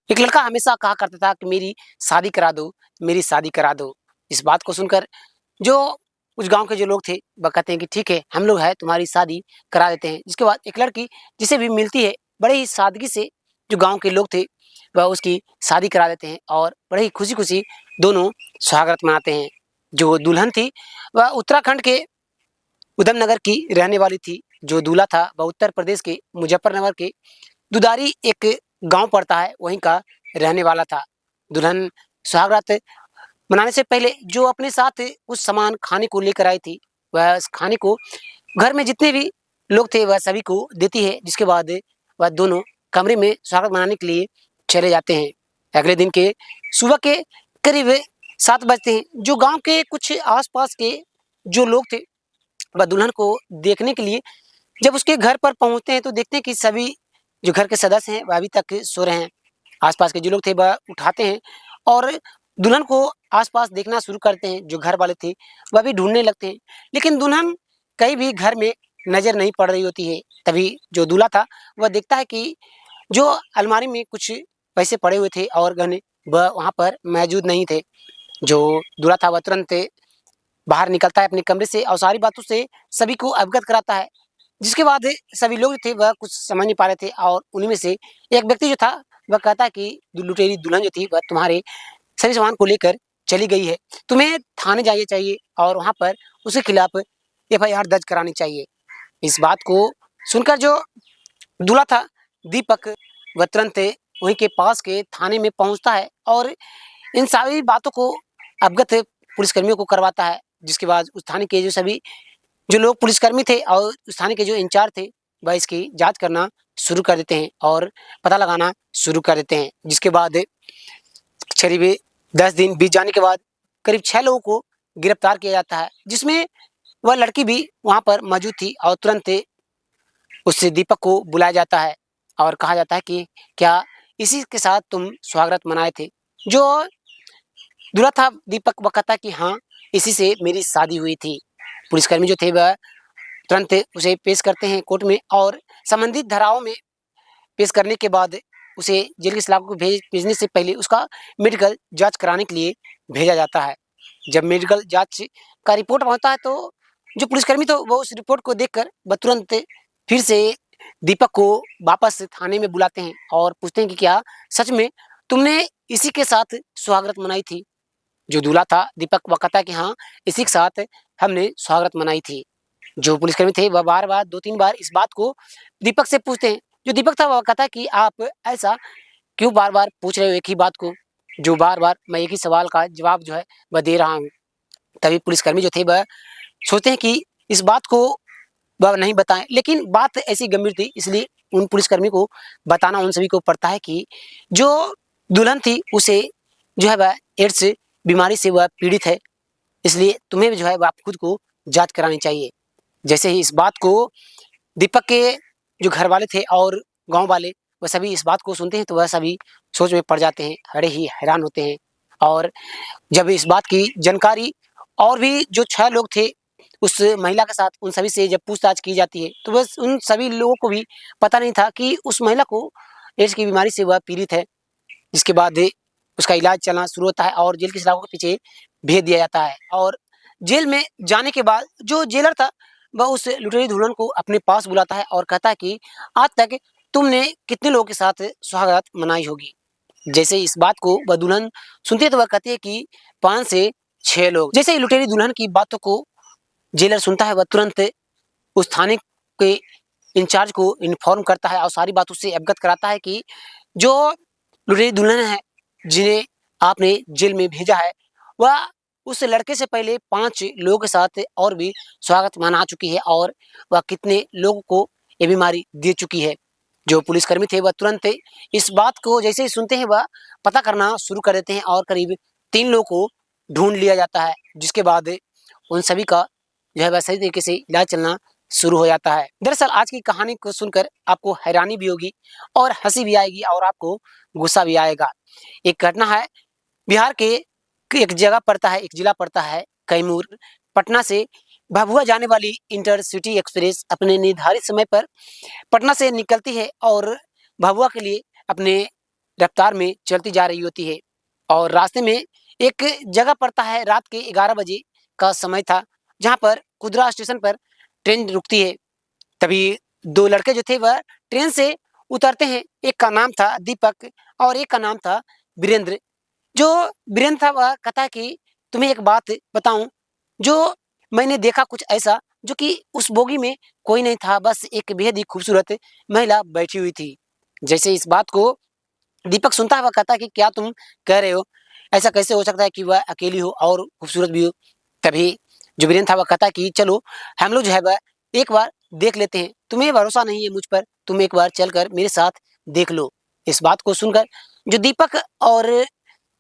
एक लड़का हमेशा कहा करता था कि मेरी शादी करा दो, मेरी शादी करा दो। इस बात को सुनकर जो उस गाँव के जो लोग थे, वह कहते हैं कि ठीक है, हम लोग हैं तुम्हारी शादी करा देते हैं। जिसके बाद एक लड़की जिसे भी मिलती है, बड़े ही सादगी से जो गाँव के लोग थे, वह उसकी शादी करा देते हैं और बड़े ही खुशी-खुशी दोनों सुहागरात मनाते हैं। जो दुल्हन थी, वह उत्तराखंड के उधमनगर की रहने वाली थी। जो दूल्हा था, वह उत्तर प्रदेश के मुज़फ्फरनगर के दुधारी एक गाँव पड़ता है, वहीं का रहने वाला था। दुल्हन सुहागरात मनाने से पहले जो अपने साथ कुछ सामान खाने को लेकर आई थी, वह उस खाने को घर में जितने भी लोग थे, वह सभी को देती है। जिसके बाद वह दोनों कमरे में स्वागत मनाने के लिए चले जाते हैं। अगले दिन के सुबह के करीब 7 बजते हैं। जो गाँव के कुछ आस-पास के जो लोग थे, वह दुल्हन को देखने के लिए जब उसके घर पर पहुँचते हैं, तो देखते हैं कि सभी जो घर के सदस्य हैं, वह अभी तक सो रहे हैं। आस-पास के जो लोग थे, वह उठाते हैं और दुल्हन को आस-पास देखना शुरू करते हैं। जो घर वाले थे, वह भी ढूँढने लगते हैं, लेकिन दुल्हन कहीं भी घर में नज़र नहीं पड़ रही होती है। तभी जो दूल्हा था, वह देखता है कि जो अलमारी में कुछ पैसे पड़े हुए थे और गहने, वह वहाँ पर मौजूद नहीं थे। जो दूल्हा था, वह तुरंत बाहर निकलता है अपने कमरे से और सारी बातों से सभी को अवगत कराता है। जिसके बाद सभी लोग थे, वह कुछ समझ नहीं पा रहे थे और उन्हीं में से एक व्यक्ति जो था, वह कहता है कि जो लुटेरी दुल्हन जो थी, वह तुम्हारे सभी सामान को लेकर चली गई है। तुम्हें थाने जाना चाहिए और वहाँ पर उसके खिलाफ एफआईआर दर्ज करानी चाहिए। इस बात को सुनकर जो दूल्हा था, दीपक, वह तुरंत वहीं के पास के थाने में पहुँचता है और इन सारी बातों को अवगत पुलिसकर्मियों को करवाता है। जिसके बाद उस थाने के जो सभी जो लोग पुलिसकर्मी थे और उस थाने के जो इंचार्ज थे, वह इसकी जाँच करना शुरू कर देते हैं और पता लगाना शुरू कर देते हैं। जिसके बाद करीब 10 दिन बीत जाने के बाद करीब 6 लोगों को गिरफ्तार किया जाता है, जिसमें वह लड़की भी वहाँ पर मौजूद थी और तुरंत उस दीपक को बुलाया जाता है और कहा जाता है कि क्या इसी के साथ तुम सुहागरात मनाए थे? जो दूल्हा था दीपक, वह कहता है कि हाँ, इसी से मेरी शादी हुई थी। पुलिसकर्मी जो थे, वह तुरंत उसे पेश करते हैं कोर्ट में और संबंधित धाराओं में पेश करने के बाद उसे जेल की सलाखों को भेजने से पहले उसका मेडिकल जाँच कराने के लिए भेजा जाता है। जब मेडिकल जाँच का रिपोर्ट पहुँचता है, तो जो पुलिसकर्मी तो वो उस रिपोर्ट को देखकर वह तुरंत फिर से दीपक को वापस थाने में बुलाते हैं और पूछते हैं कि क्या सच में तुमने इसी के साथ सुहागरात मनाई थी? जो दूल्हा था दीपक, वह कहता है कि हाँ, इसी के साथ हमने सुहागरात मनाई थी। जो पुलिसकर्मी थे, वह बार-बार 2-3 बार इस बात को दीपक से पूछते हैं। जो दीपक था, वह कहता है कि आप ऐसा क्यों बार-बार पूछ रहे हो एक ही बात को? जो बार-बार मैं एक ही सवाल का जवाब जो है, वह दे रहा हूँ। तभी पुलिसकर्मी जो थे, वह सोचते हैं कि इस बात को वह नहीं बताएँ, लेकिन बात ऐसी गंभीर थी, इसलिए उन पुलिसकर्मी को बताना उन सभी को पड़ता है कि जो दुल्हन थी, उसे जो है वह एड्स बीमारी से वह पीड़ित है, इसलिए तुम्हें भी जो है वह खुद को जाँच करानी चाहिए। जैसे ही इस बात को दीपक के जो घरवाले थे और गाँव वाले, वह सभी इस बात को सुनते हैं, तो वह सभी सोच में पड़ जाते हैं, बड़े ही हैरान होते हैं और जब इस बात की जानकारी और भी जो 6 लोग थे, उस महिला के साथ उन सभी से जब पूछताछ की जाती है, तो बस उन सभी लोगों को भी पता नहीं था कि उस महिला को एड्स की बीमारी से वह पीड़ित है। जिसके बाद उसका इलाज चलना शुरू होता है और जेल की सलाखों के पीछे भेज दिया जाता है और जेल में जाने के बाद जो जेलर था, वह उस लुटेरी दुल्हन को अपने पास बुलाता है और कहता है कि आज तक तुमने कितने लोगों के साथ सुहागरात मनाई होगी? जैसे इस बात को वह दुल्हन सुनती है, तो वह कहती है कि 5 से 6 लोग। जैसे ही लुटेरी दुल्हन की बातों को जेलर सुनता है, वह तुरंत उस थाने के इंचार्ज को इन्फॉर्म करता है और सारी बातों से अवगत कराता है कि जो लुटेरी दुल्हन है, जिन्हें आपने जेल में भेजा है, वह उस लड़के से पहले 5 लोगों के साथ और भी स्वागत मना चुकी है और वह कितने लोगों को ये बीमारी दे चुकी है। जो पुलिसकर्मी थे, वह तुरंत इस बात को जैसे ही सुनते हैं, वह पता करना शुरू कर देते हैं और करीब 3 लोगों को ढूँढ लिया जाता है, जिसके बाद उन सभी का जो है वह सही तरीके से इलाज चलना शुरू हो जाता है। दरअसल आज की कहानी को सुनकर आपको हैरानी भी होगी और हँसी भी आएगी और आपको गुस्सा भी आएगा। एक घटना है, बिहार के एक जगह पड़ता है, एक जिला पड़ता है कैमूर। पटना से भभुआ जाने वाली इंटरसिटी एक्सप्रेस अपने निर्धारित समय पर पटना से निकलती है और भभुआ के लिए अपने रफ्तार में चलती जा रही होती है और रास्ते में एक जगह पड़ता है, रात के 11 बजे का समय था, जहाँ पर कुदरा स्टेशन पर ट्रेन रुकती है। तभी 2 लड़के जो थे वह ट्रेन से उतरते हैं। एक का नाम था दीपक और एक का नाम था वीरेंद्र। जो वीरेंद्र था वह कहता है कि तुम्हें एक बात बताऊँ, जो मैंने देखा कुछ ऐसा जो कि उस बोगी में कोई नहीं था, बस एक बेहद ही खूबसूरत महिला बैठी हुई थी। जैसे इस बात को दीपक सुनता है वह कहता है कि क्या तुम कह रहे हो? ऐसा कैसे हो सकता है कि वह अकेली हो और खूबसूरत भी हो? तभी जो वीरेंद्र था वह कहता है कि चलो हम लोग जो है वह एक बार देख लेते हैं। तुम्हें भरोसा नहीं है मुझ पर, तुम एक बार चलकर मेरे साथ देख लो। इस बात को सुनकर जो दीपक और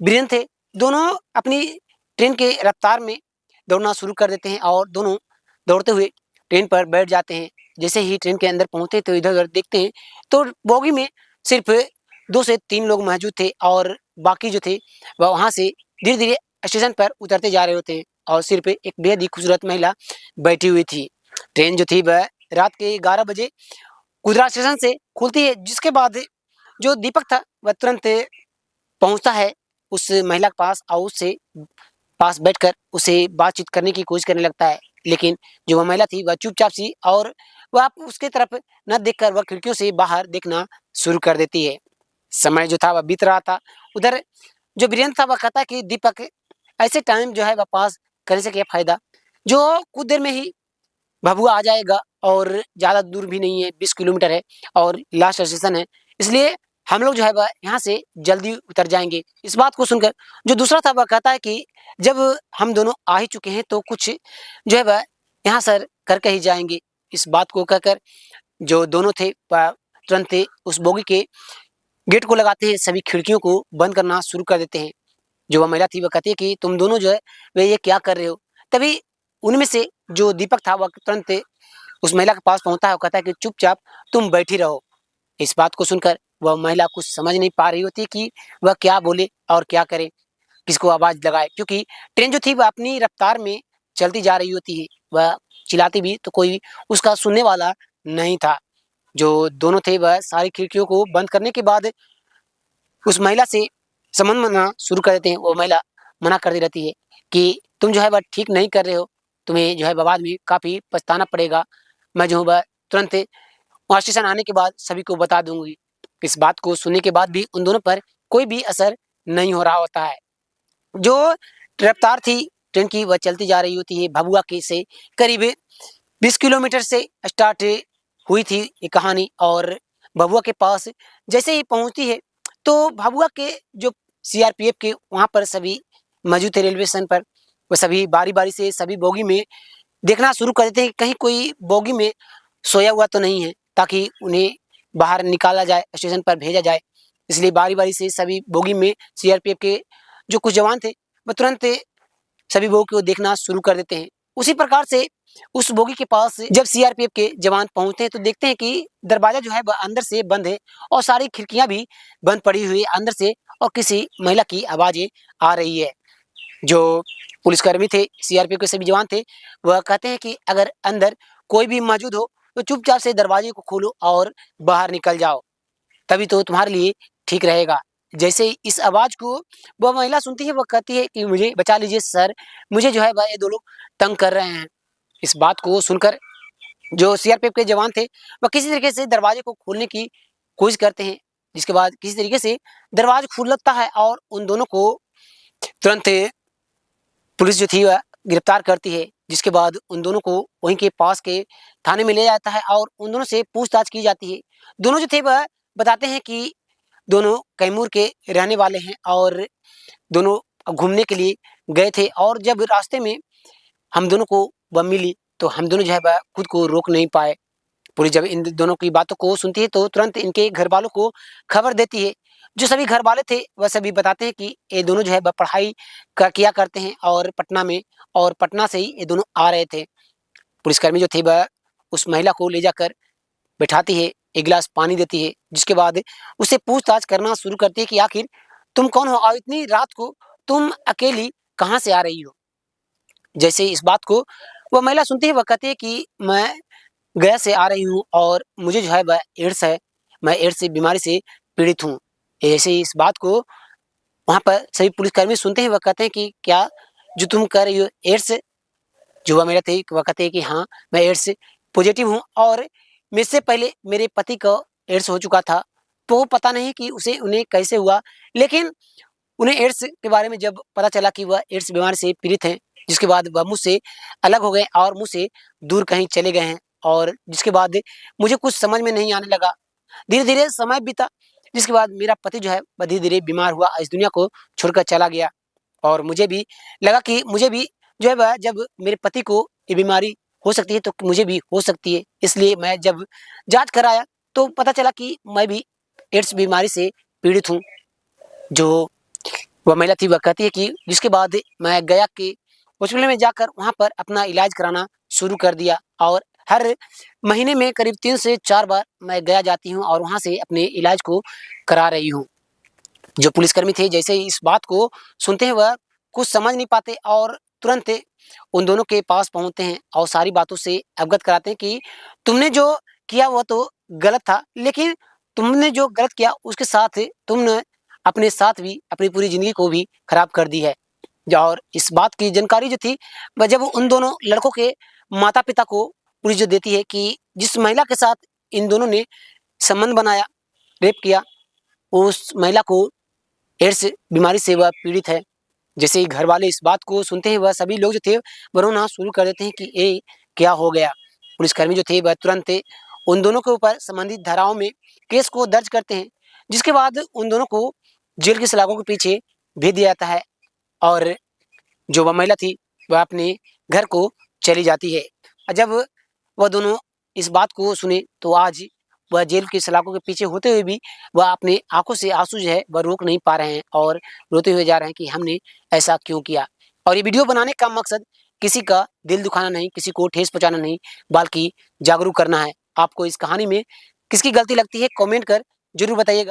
वीरेंद्र थे, दोनों अपनी ट्रेन के रफ्तार में दौड़ना शुरू कर देते हैं और दोनों दौड़ते हुए ट्रेन पर बैठ जाते हैं। जैसे ही ट्रेन के अंदर पहुँचते हैं तो इधर-उधर देखते हैं, तो बोगी में सिर्फ़ 2 से 3 लोग मौजूद थे और बाकी जो थे वह वहाँ से धीरे-धीरे स्टेशन पर उतरते जा रहे होते हैं और सिर पे एक बेहद ही खूबसूरत महिला बैठी हुई थी। ट्रेन जो थी वह रात के 11 बजे कुदरा स्टेशन से खुलती है, जिसके बाद जो दीपक था वह तुरंत पहुँचता है उस महिला के पास और उससे पास बैठकर उसे बातचीत करने की कोशिश करने लगता है। लेकिन जो वह महिला थी वह चुपचाप सी और वह उसके तरफ न देखकर वह खिड़कियों से बाहर देखना शुरू कर देती है। समय जो था वह बीत रहा था। उधर जो वीरेंद्र था वह कहता है कि दीपक ऐसे टाइम जो है वह पास करने से क्या फ़ायदा? जो कुछ देर में ही भभुआ आ जाएगा और ज़्यादा दूर भी नहीं है, 20 किलोमीटर है और लास्ट स्टेशन है। इसलिए हम लोग जो है वह यहाँ से जल्दी उतर जाएँगे। इस बात को सुनकर जो दूसरा था वह कहता है कि जब हम दोनों आ ही चुके हैं तो कुछ जो है वह यहाँ सर करके ही जाएँगे। इस बात को कहकर जो दोनों थे वह तुरंत ही उस बोगी के गेट को लगाते हैं, सभी खिड़कियों को बंद करना शुरू कर देते हैं। जो वह महिला थी वह कहती है कि तुम दोनों जो है वे ये क्या कर रहे हो? तभी उनमें से जो दीपक था वह तुरंत उस महिला के पास पहुँचता है और कहता है कि चुपचाप तुम बैठी रहो। इस बात को सुनकर वह महिला कुछ समझ नहीं पा रही होती कि वह क्या बोले और क्या करे, किसको आवाज़ लगाए, क्योंकि ट्रेन जो थी वह अपनी रफ्तार में चलती जा रही होती है। वह चिल्लाती भी तो कोई उसका सुनने वाला नहीं था। जो दोनों थे वह सारी खिड़कियों को बंद करने के बाद उस महिला से संबंध बनाना शुरू कर देते हैं। वो महिला मना करती रहती है कि तुम जो है वह ठीक नहीं कर रहे हो, तुम्हें जो है बाद में काफ़ी पछताना पड़ेगा। मैं जो हूँ वह तुरंत वहाँ स्टेशन आने के बाद सभी को बता दूँगी। इस बात को सुनने के बाद भी उन दोनों पर कोई भी असर नहीं हो रहा होता है। जो रफ्तार थी ट्रेन की वह चलती जा रही होती है भभुआ के से करीब 20 किलोमीटर से स्टार्ट हुई थी ये कहानी और भभुआ के पास जैसे ही पहुँचती है, तो भभुआ के जो सीआरपीएफ के वहाँ पर सभी मौजूद थे रेलवे स्टेशन पर। वो सभी बारी-बारी से सभी बोगी में देखना शुरू कर देते हैं कि कहीं कोई बोगी में सोया हुआ तो नहीं है, ताकि उन्हें बाहर निकाला जाए, स्टेशन पर भेजा जाए। इसलिए बारी-बारी से सभी बोगी में सीआरपीएफ के जो कुछ जवान थे, वो तुरंत सभी बोगी को देखना शुरू कर देते हैं। उसी प्रकार से उस बोगी के पास जब सीआरपीएफ के जवान पहुँचते हैं तो देखते हैं कि दरवाज़ा जो है वह अंदर से बंद है और सारी खिड़कियाँ भी बंद पड़ी हुई है अंदर से और किसी महिला की आवाज़ें आ रही है। जो पुलिसकर्मी थे, सीआरपीएफ के सभी जवान थे, वह कहते हैं कि अगर अंदर कोई भी मौजूद हो तो चुपचाप से दरवाजे को खोलो और बाहर निकल जाओ, तभी तो तुम्हारे लिए ठीक रहेगा। जैसे ही इस आवाज़ को वह महिला सुनती है, वह कहती है कि मुझे बचा लीजिए सर, मुझे जो है वह ये 2 लोग तंग कर रहे हैं। इस बात को सुनकर जो सीआरपीएफ के जवान थे, वह किसी तरीके से दरवाजे को खोलने की कोशिश करते हैं, जिसके बाद किसी तरीके से दरवाज़ा खुलता है और उन दोनों को तुरंत पुलिस जो थी वह गिरफ्तार करती है, जिसके बाद उन दोनों को वहीं के पास के थाने में ले जाता है और उन दोनों से पूछताछ की जाती है। दोनों जो थे वह बताते हैं कि दोनों कैमूर के रहने वाले हैं और दोनों घूमने के लिए गए थे और जब रास्ते में हम दोनों को वह मिली, तो हम दोनों जो है वह खुद को रोक नहीं पाए। पुलिस जब इन दोनों की बातों को सुनती है तो तुरंत इनके घरवालों को खबर देती है। जो सभी घरवाले थे वह सभी बताते हैं कि ये दोनों जो है वह पढ़ाई किया करते हैं और पटना में और पटना से ही ये दोनों आ रहे थे। पुलिसकर्मी जो थे वह उस महिला को ले जाकर बैठाती है, एक गिलास पानी देती है, जिसके बाद उससे पूछताछ करना शुरू करती है कि आखिर तुम कौन हो और इतनी रात को तुम अकेली कहाँ से आ रही हो? जैसे इस बात को वह महिला सुनती है, वह कहती है कि मैं गया से आ रही हूँ और मुझे जो है वह एड्स है, मैं एड्स से बीमारी से पीड़ित हूँ। ऐसे ही इस बात को वहाँ पर सभी पुलिसकर्मी सुनते हैं, वह कहते हैं कि क्या जो तुम कर रही हो एड्स, जो वह मेरा थे वह कहते हैं कि हाँ, मैं एड्स पॉज़िटिव हूँ और मुझसे पहले मेरे पति को एड्स हो चुका था। तो पता नहीं कि उसे उन्हें कैसे हुआ, लेकिन उन्हें एड्स के बारे में जब पता चला कि वह एड्स बीमारी से पीड़ित हैं, जिसके बाद वह मुझसे अलग हो गए और मुझसे दूर कहीं चले गए हैं और जिसके बाद मुझे कुछ समझ में नहीं आने लगा। धीरे-धीरे समय बीता, जिसके बाद मेरा पति जो है वह धीरे-धीरे बीमार हुआ, इस दुनिया को छोड़कर चला गया और मुझे भी लगा कि मुझे भी जो है वह जब मेरे पति को ये बीमारी हो सकती है तो मुझे भी हो सकती है। इसलिए मैं जब जाँच कराया तो पता चला कि मैं भी एड्स बीमारी से पीड़ित हूँ। जो वह महिला थी वह कहती है कि जिसके बाद मैं गया कि हॉस्पिटल में जाकर वहाँ पर अपना इलाज कराना शुरू कर दिया और हर महीने में करीब 3 से 4 बार मैं गया जाती हूँ और वहाँ से अपने इलाज को करा रही हूँ। जो पुलिसकर्मी थे जैसे ही इस बात को सुनते हैं वह कुछ समझ नहीं पाते और तुरंत उन दोनों के पास पहुँचते हैं और सारी बातों से अवगत कराते हैं कि तुमने जो किया वह तो गलत था, लेकिन तुमने जो गलत किया उसके साथ तुमने अपने साथ भी अपनी पूरी ज़िंदगी को भी खराब कर दी है। और इस बात की जानकारी जो थी वह जब उन दोनों लड़कों के माता-पिता को पुलिस जो देती है कि जिस महिला के साथ इन दोनों ने संबंध बनाया, रेप किया, उस महिला को एड्स बीमारी से वह पीड़ित है। जैसे ही घरवाले इस बात को सुनते हैं, वह सभी लोग जो थे वो रोना शुरू कर देते हैं कि ये क्या हो गया? पुलिसकर्मी जो थे वह तुरंत उन दोनों के ऊपर संबंधित धाराओं में केस को दर्ज करते हैं, जिसके बाद उन दोनों को जेल की सलाखों के पीछे भेज दिया जाता है और जो वह महिला थी, वह अपने घर को चली जाती है। जब वह दोनों इस बात को सुने, तो आज वह जेल की सलाखों के पीछे होते हुए भी वह अपनी आँखों से आँसू जो है, वह रोक नहीं पा रहे हैं और रोते हुए जा रहे हैं कि हमने ऐसा क्यों किया? और ये वीडियो बनाने का मकसद किसी का दिल दुखाना नहीं, किसी को ठेस पहुँचाना नहीं, बल्कि जागरूक करना है। आपको इस कहानी में किसकी गलती लगती है, कमेंट कर ज़रूर बताइएगा।